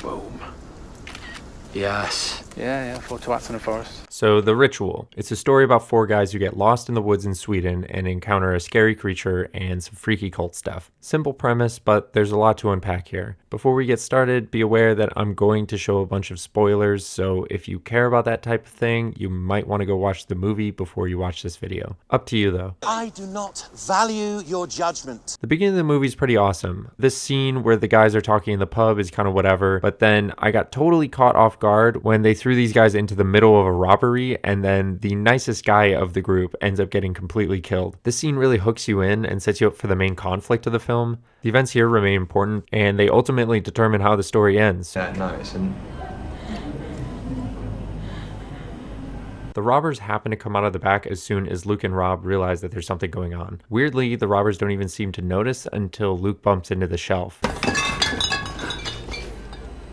Boom. Yes. Yeah, 4 twats in a forest. So, The Ritual. It's a story about 4 guys who get lost in the woods in Sweden and encounter a scary creature and some freaky cult stuff. Simple premise, but there's a lot to unpack here. Before we get started, be aware that I'm going to show a bunch of spoilers, so if you care about that type of thing, you might want to go watch the movie before you watch this video. Up to you though. I do not value your judgment. The beginning of the movie is pretty awesome. This scene where the guys are talking in the pub is kind of whatever, but then I got totally caught off guard when they threw these guys into the middle of a robbery, and then the nicest guy of the group ends up getting completely killed. This scene really hooks you in and sets you up for the main conflict of the film. The events here remain important, and they ultimately determine how the story ends. Yeah, nice. And the robbers happen to come out of the back as soon as Luke and Rob realize that there's something going on. Weirdly, the robbers don't even seem to notice until Luke bumps into the shelf.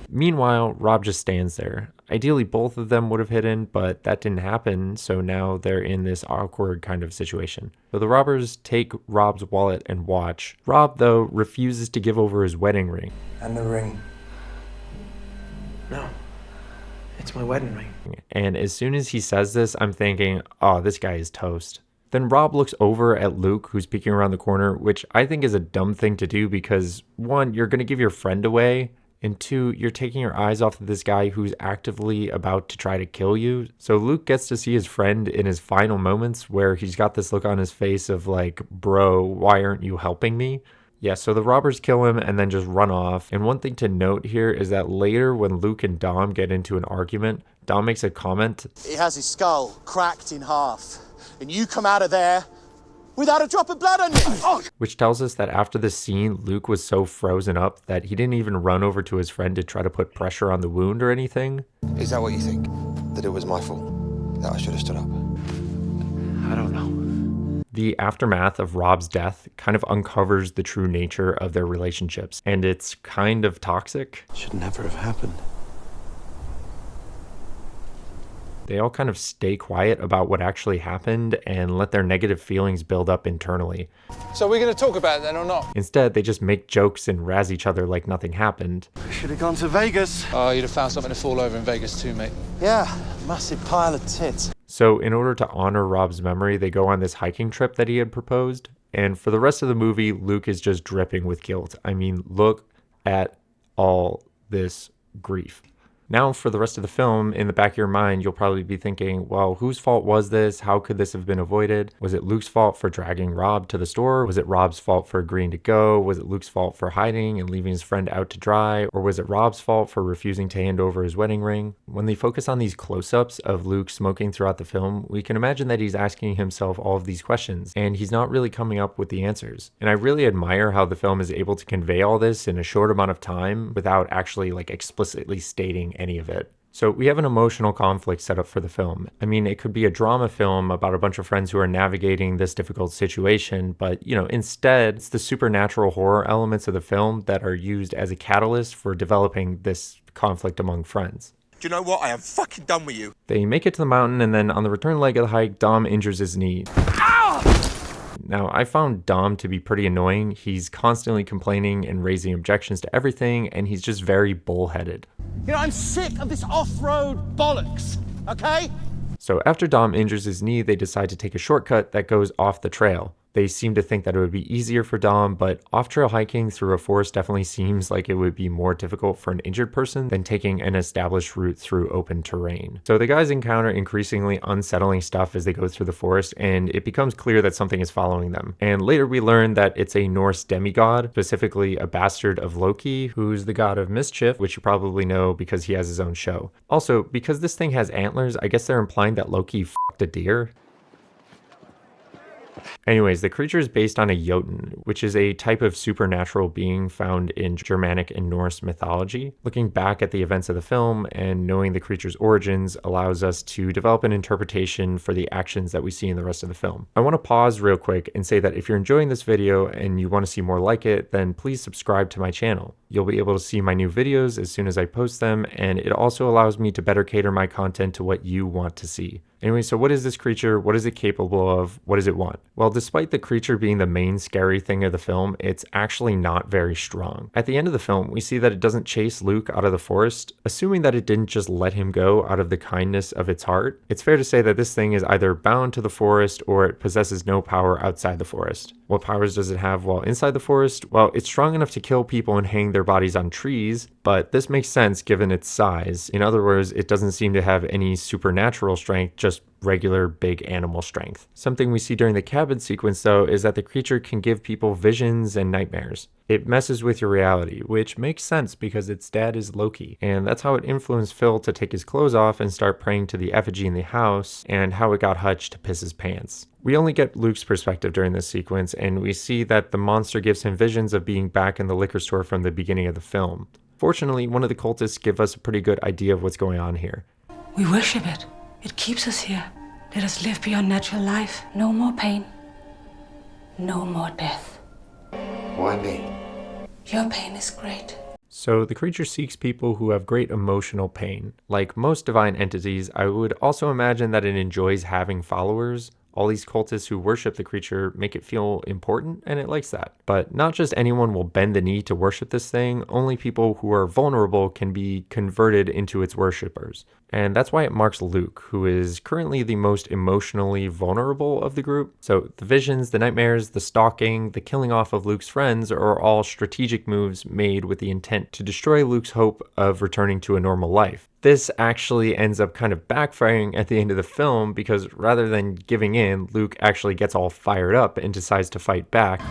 Meanwhile, Rob just stands there. Ideally, both of them would have hidden, but that didn't happen, so now they're in this awkward kind of situation. So the robbers take Rob's wallet and watch. Rob, though, refuses to give over his wedding ring. And the ring. no, it's my wedding ring. And as soon as he says this, I'm thinking, oh, this guy is toast. Then Rob looks over at Luke, who's peeking around the corner, which I think is a dumb thing to do because, 1, you're going to give your friend away, and 2, you're taking your eyes off of this guy who's actively about to try to kill you. So Luke gets to see his friend in his final moments where he's got this look on his face of like, bro, why aren't you helping me? Yeah, so the robbers kill him and then just run off. And one thing to note here is that later when Luke and Dom get into an argument, Dom makes a comment. He has his skull cracked in half, and you come out of there without a drop of blood on you. Oh. Which tells us that after this scene, Luke was so frozen up that he didn't even run over to his friend to try to put pressure on the wound or anything. Is that what you think? That it was my fault? That I should have stood up? I don't know. The aftermath of Rob's death kind of uncovers the true nature of their relationships, and it's kind of toxic. Should never have happened. They all kind of stay quiet about what actually happened and let their negative feelings build up internally. So we're going to talk about it then or not? Instead, they just make jokes and razz each other like nothing happened. We should have gone to Vegas. Oh, you'd have found something to fall over in Vegas too, mate. Yeah, massive pile of tits. So in order to honor Rob's memory, they go on this hiking trip that he had proposed. And for the rest of the movie, Luke is just dripping with guilt. I mean, look at all this grief. Now, for the rest of the film, in the back of your mind, you'll probably be thinking, well, whose fault was this? How could this have been avoided? Was it Luke's fault for dragging Rob to the store? Was it Rob's fault for agreeing to go? Was it Luke's fault for hiding and leaving his friend out to dry? Or was it Rob's fault for refusing to hand over his wedding ring? When they focus on these close-ups of Luke smoking throughout the film, we can imagine that he's asking himself all of these questions, and he's not really coming up with the answers. And I really admire how the film is able to convey all this in a short amount of time without actually like explicitly stating any of it. So we have an emotional conflict set up for the film. I mean, it could be a drama film about a bunch of friends who are navigating this difficult situation, but instead it's the supernatural horror elements of the film that are used as a catalyst for developing this conflict among friends. Do you know what? I am fucking done with you. They make it to the mountain, and then on the return leg of the hike, Dom injures his knee. Now, I found Dom to be pretty annoying. He's constantly complaining and raising objections to everything, and he's just very bullheaded. I'm sick of this off-road bollocks, okay? So after Dom injures his knee, they decide to take a shortcut that goes off the trail. They seem to think that it would be easier for Dom, but off-trail hiking through a forest definitely seems like it would be more difficult for an injured person than taking an established route through open terrain. So the guys encounter increasingly unsettling stuff as they go through the forest, and it becomes clear that something is following them. And later we learn that it's a Norse demigod, specifically a bastard of Loki, who's the god of mischief, which you probably know because he has his own show. Also, because this thing has antlers, I guess they're implying that Loki f***ed a deer. Anyways, the creature is based on a Jotun, which is a type of supernatural being found in Germanic and Norse mythology. Looking back at the events of the film and knowing the creature's origins allows us to develop an interpretation for the actions that we see in the rest of the film. I want to pause real quick and say that if you're enjoying this video and you want to see more like it, then please subscribe to my channel. You'll be able to see my new videos as soon as I post them, and it also allows me to better cater my content to what you want to see. Anyway, so what is this creature? What is it capable of? What does it want? Well, despite the creature being the main scary thing of the film, it's actually not very strong. At the end of the film, we see that it doesn't chase Luke out of the forest, assuming that it didn't just let him go out of the kindness of its heart. It's fair to say that this thing is either bound to the forest or it possesses no power outside the forest. What powers does it have while inside the forest? Well, it's strong enough to kill people and hang their bodies on trees, but this makes sense given its size. In other words, it doesn't seem to have any supernatural strength, just regular big animal strength. Something we see during the cabin sequence though is that the creature can give people visions and nightmares. It messes with your reality, which makes sense because its dad is Loki, and that's how it influenced Phil to take his clothes off and start praying to the effigy in the house, and how it got Hutch to piss his pants. We only get Luke's perspective during this sequence, and we see that the monster gives him visions of being back in the liquor store from the beginning of the film. Fortunately, one of the cultists give us a pretty good idea of what's going on here. We worship it. It keeps us here. Let us live beyond natural life. No more pain. No more death. Why me? Your pain is great. So the creature seeks people who have great emotional pain. Like most divine entities, I would also imagine that it enjoys having followers. All these cultists who worship the creature make it feel important, and it likes that. But not just anyone will bend the knee to worship this thing, only people who are vulnerable can be converted into its worshippers. And that's why it marks Luke, who is currently the most emotionally vulnerable of the group. So the visions, the nightmares, the stalking, the killing off of Luke's friends are all strategic moves made with the intent to destroy Luke's hope of returning to a normal life. This actually ends up kind of backfiring at the end of the film because rather than giving in, Luke actually gets all fired up and decides to fight back.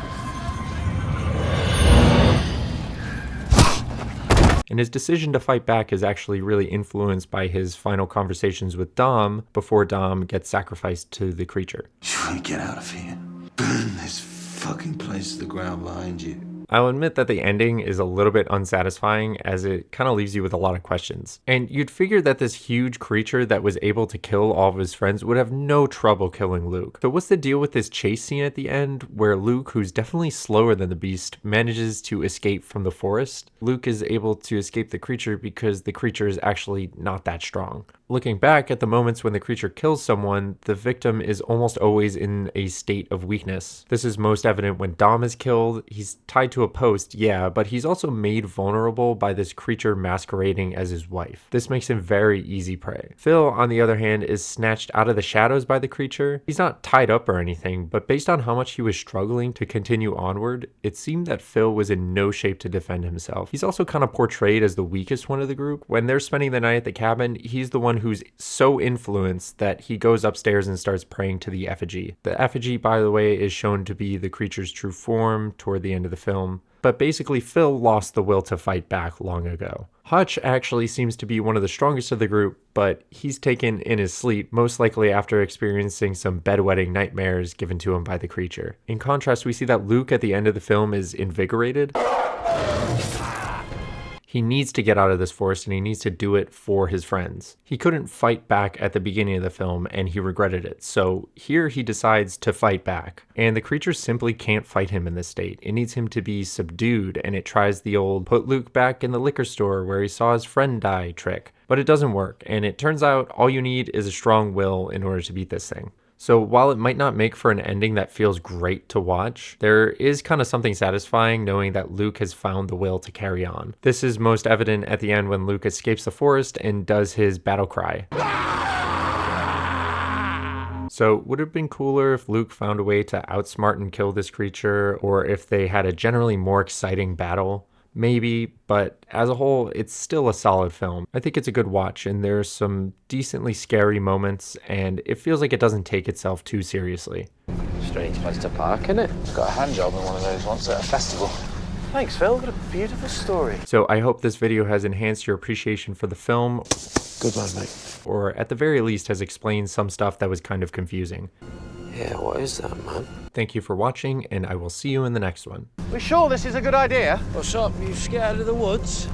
And his decision to fight back is actually really influenced by his final conversations with Dom before Dom gets sacrificed to the creature. You want to get out of here? Burn this fucking place to the ground behind you. I'll admit that the ending is a little bit unsatisfying as it kind of leaves you with a lot of questions. And you'd figure that this huge creature that was able to kill all of his friends would have no trouble killing Luke. So what's the deal with this chase scene at the end where Luke, who's definitely slower than the beast, manages to escape from the forest? Luke is able to escape the creature because the creature is actually not that strong. Looking back at the moments when the creature kills someone, the victim is almost always in a state of weakness. This is most evident when Dom is killed. He's tied to a post, yeah, but he's also made vulnerable by this creature masquerading as his wife. This makes him very easy prey. Phil, on the other hand, is snatched out of the shadows by the creature. He's not tied up or anything, but based on how much he was struggling to continue onward, it seemed that Phil was in no shape to defend himself. He's also kind of portrayed as the weakest one of the group. When they're spending the night at the cabin, he's the one who's so influenced that he goes upstairs and starts praying to the effigy. The effigy, by the way, is shown to be the creature's true form toward the end of the film. But basically, Phil lost the will to fight back long ago. Hutch actually seems to be one of the strongest of the group, but he's taken in his sleep, most likely after experiencing some bedwetting nightmares given to him by the creature. In contrast, we see that Luke at the end of the film is invigorated. He needs to get out of this forest and he needs to do it for his friends. He couldn't fight back at the beginning of the film and he regretted it. So here he decides to fight back. And the creature simply can't fight him in this state. It needs him to be subdued, and it tries the old put Luke back in the liquor store where he saw his friend die trick. But it doesn't work, and it turns out all you need is a strong will in order to beat this thing. So while it might not make for an ending that feels great to watch, there is kind of something satisfying knowing that Luke has found the will to carry on. This is most evident at the end when Luke escapes the forest and does his battle cry. So would it have been cooler if Luke found a way to outsmart and kill this creature, or if they had a generally more exciting battle? Maybe, but as a whole, it's still a solid film. I think it's a good watch, and there's some decently scary moments, and it feels like it doesn't take itself too seriously. Strange place to park, isn't it? Got a hand job in one of those once at a festival. Thanks, Phil. What a beautiful story. So I hope this video has enhanced your appreciation for the film. Good one, mate. Or at the very least has explained some stuff that was kind of confusing. Yeah, what is that, man? Thank you for watching, and I will see you in the next one. We sure this is a good idea? What's up? You scared of the woods?